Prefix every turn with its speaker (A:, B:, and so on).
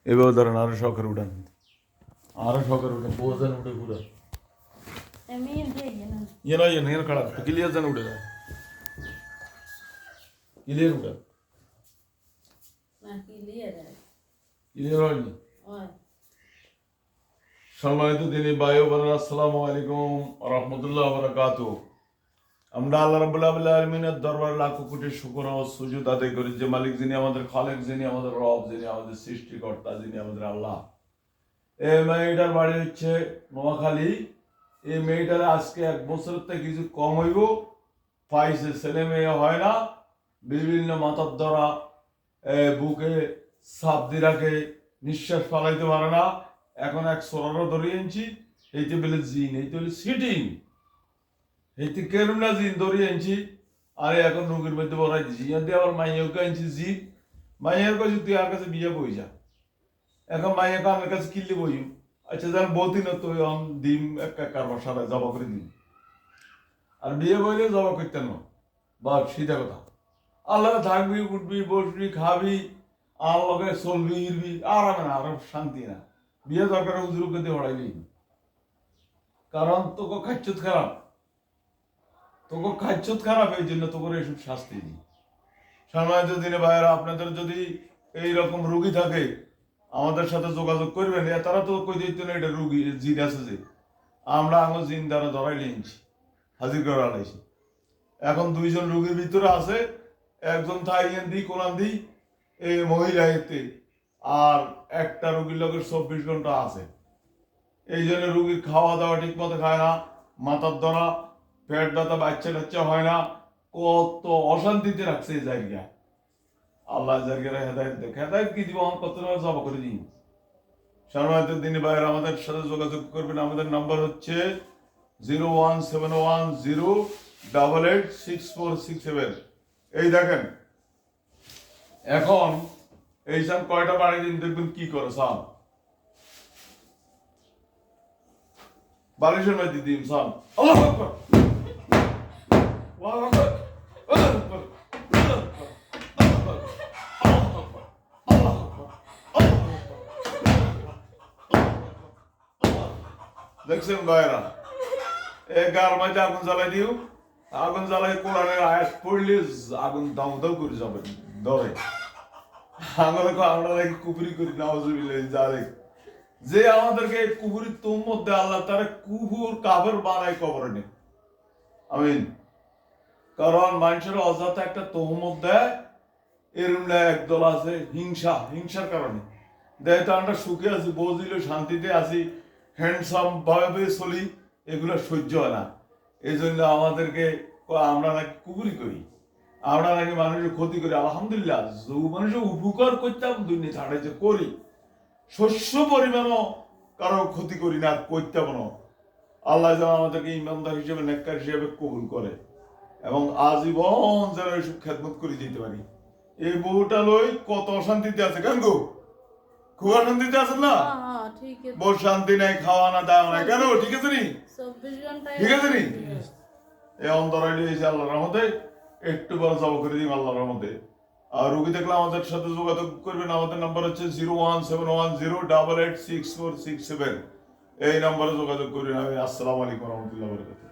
A: এবার ধরেন আরো শখের উঠান, আরো শখের উঠান, বোঝেন উঠে ঘুরে ইয়ে খারাপ ক্লিয়ার যেন উঠে যায়, ক্লিয়ার উঠে ক্লিয়ার হয়নি। সম্মানিত দিনী ভাই ও বোনেরা, আসসালামু আলাইকুম রহমতুল্লাহ বারাকাতুহু। আমরা আল্লাহ রাব্বুল আলামিনের দরবারে লাখো কোটি শুকর ও সুজুদ আদায় করি যে মালিক, যিনি আমাদের খালেক, যিনি আমাদের রব, যিনি আমাদের সৃষ্টিকর্তা, যিনি আমাদের আল্লাহ। এই মেয়েটার বাড়ি হচ্ছে নোয়াখালী। এই মেয়েটার আজকে 1 বছরের থেকে কিছু কম হইব, পাইছে, ছেলে মেয়ে হয় না, বিভিন্ন মাথার ধরা, বুকে সাপ দিয়ে রাখে, নিঃশ্বাস ফালাইতে পারে না। এখন এক সোরারও ধরে আনছি, এইতে বলে জিন, এইতে বলে সিটিং, এইতে কেরুনা জিন ধরে আনছি। আরে এখন রোগীর মধ্যে বড়াই দিছি, ইয়াতে আবার মাইয়াকে আনছি জিন। মাইয়ার কাছে তুই আর কাছে বিয়ে বই যা, এখন মাইয়াকে আমার কাছে কিনলে বই। আচ্ছা যার বলতি না তুই ডিম একটা কারবার সারা জবা করে দিন, আর বিয়ে বইলে জবা করতেন না, বা সিধা কথা। আল্লাহ থাকবি, উঠবি, বসবি, খাবি, আর লগে চলবি, ইরবি, আরামে না, আরাম শান্তি না। বিয়ে দরকার হুজুরকে দিয়ে হড়াইবি, কারণ তোকে খাচ্ছত খারাপ, তোকে খাচ্ছত খারাপ, এই জন্য তোকে এসব শাস্তি দিই। সম্মানিত দিনে ভাইয়েরা, আপনাদের যদি এইরকম রুগী থাকে আমাদের সাথে যোগাযোগ করবেন। তারা তো কই দিত না এটা রুগী জিন আছে, যে আমরা আমার জিন দ্বারা ধরাই নিয়েছি, হাজির করে আনাইছি। এখন 2 জন রুগীর ভিতরে আছে, একজন থাইল্যান্ড দিই, কোরআন দিই, এই মহিলা এতে, আর একটা রুগীর লোকের 24 ঘন্টা আছে। এই জন্য রুগীর খাওয়া দাওয়া ঠিক মতো খায় না, মাথার ধরা, পেট ব্যথা, বাচ্চা টাচ্চা হয় না, কত অশান্তিতে রাখছে এই জায়গা। আল্লাহ জায়গায় হেদায়ত দেখ, হেদায়ত কি দিব, আমার কত জবা করে দিই। সম্মানিত দিনী ভাইয়েরা, আমাদের সাথে যোগাযোগ করবেন। আমাদের নাম্বার হচ্ছে 01710886467। এই দেখেন, এখন এই সব কয়টা বাড়ি দিন দেখবেন কি করে সাল বালিশের মধ্যে দিন সাল। আল্লাহু আকবার, আল্লাহু আকবার, আল্লাহু আকবার, আল্লাহু আকবার, আল্লাহু আকবার, আল্লাহু আকবার, আল্লাহু আকবার। দেখছেন ভাইরা, এই গার মধ্যে আগুন জ্বালাই দিও, আগুন জ্বালাই কোরআনের আয়াত পড়লে আগুন দাউ দাউ করে যাবে ধরে। আমরা কুপুরি করি নাউজুবিল্লাহ জালিক, যে আমাদেরকে কুপুরি তোর মধ্যে আল্লাহ তারা কুহুর কাবের বানায় কবরে নেই। আমিন। কারণ মানুষের অজাতে একটা তহমত দেয়, এরম একদল আছে হিংসার কারণে দেয় তো আমরা সুখে আছি, বজিল শান্তিতে আছি, হ্যান্ডসাম ভাবে চলি, এগুলো সহ্য হয় না। এই জন্য আমাদেরকে আমরা নাকি কুপুরি করি, আমরা নাকি মানুষের ক্ষতি করি। আলহামদুলিল্লাহ, মানুষের উপকার করতাম দুর্নীতি ছাড়াই যে করি, শস্য পরিমাণও কারো ক্ষতি করি না, করতাম না। আল্লাহ যেন আমাদেরকে ইমানদার হিসেবে, নেককার হিসেবে কবুল করে, এবং আজীবন যেন এইসব খেদমত করে দিতে পারি। এই বউটা লই কত অশান্তিতে আছে, কেন গো? খুব অশান্তিতে আছেন না? বউ শান্তি নাই, খাওয়া না, দাওয়া নাই, কেন? ঠিক আছে নি, ঠিক আছে নি, এই অন্তরাইলে এসে আল্লাহর রহমতে একটু বড় জব করে দিই আল্লাহর রহমতে। আর রুগী দেখলে আমাদের সাথে যোগাযোগ করবেন। আমাদের নাম্বার হচ্ছে 01710886467। এই নাম্বারে যোগাযোগ করবেন। আসসালামু আলাইকুম রহমতুল্লাহ বরকাতুহু।